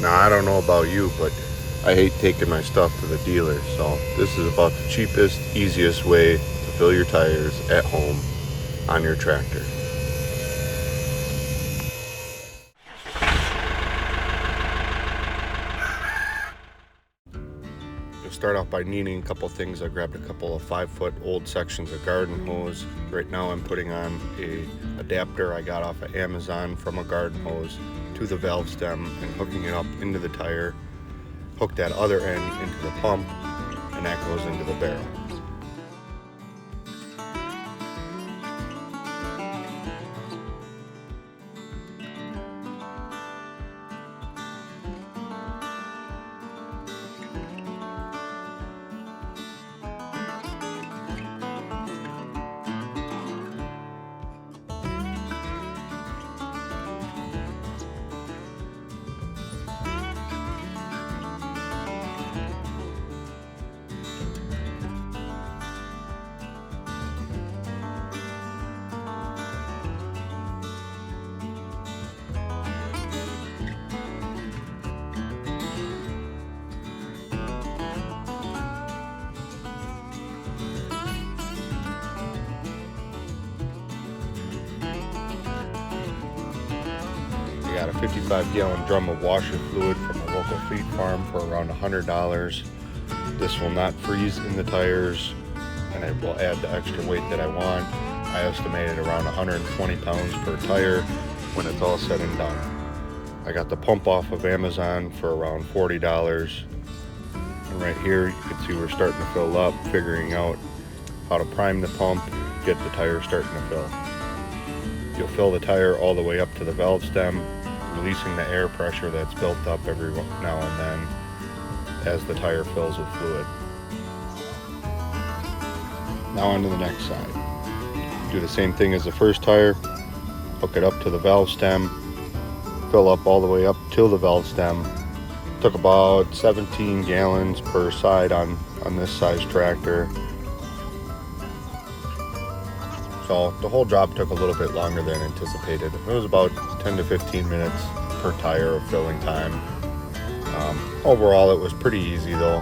Now, I don't know about you, but I hate taking my stuff to the dealer, so this is about the cheapest, easiest way to fill your tires at home on your tractor. You'll start off by needing a couple things. I grabbed a couple of 5-foot old sections of garden hose. Right now I'm putting on a adapter I got off of Amazon from a garden hose to the valve stem and hooking it up into the tire. Hook that other end into the pump, and that goes into the barrel. I got a 55-gallon drum of washer fluid from a local feed farm for around $100. This will not freeze in the tires, and it will add the extra weight that I want. I estimated around 120 pounds per tire when it's all said and done. I got the pump off of Amazon for around $40. And right here you can see we're starting to fill up, figuring out how to prime the pump, get the tire starting to fill. You'll fill the tire all the way up to the valve stem, releasing the air pressure that's built up every now and then as the tire fills with fluid. Now on to the next side. Do the same thing as the first tire, hook it up to the valve stem, fill up all the way up to the valve stem. Took about 17 gallons per side on this size tractor. So the whole job took a little bit longer than anticipated. It was about 10 to 15 minutes per tire of filling time. Overall, it was pretty easy though.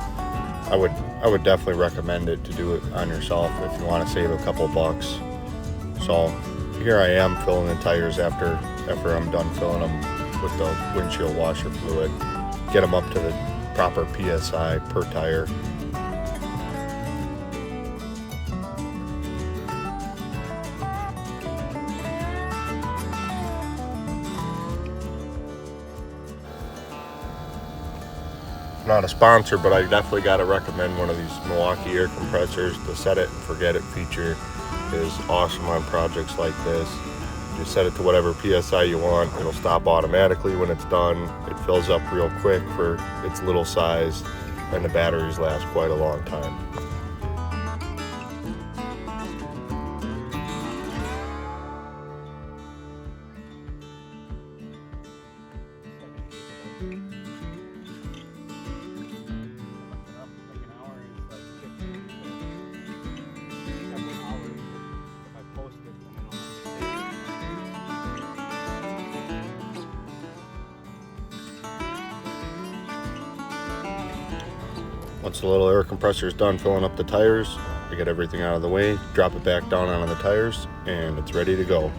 I would definitely recommend it to do it on yourself if you want to save a couple bucks. So here I am filling the tires after I'm done filling them with the windshield washer fluid. Get them up to the proper PSI per tire. Not a sponsor, but I definitely got to recommend one of these Milwaukee air compressors. The set it and forget it feature is awesome on projects like this. You set it to whatever PSI you want. It'll stop automatically when it's done. It fills up real quick for its little size, and the batteries last quite a long time. Once the little air compressor is done filling up the tires, I get everything out of the way, drop it back down onto the tires, and it's ready to go.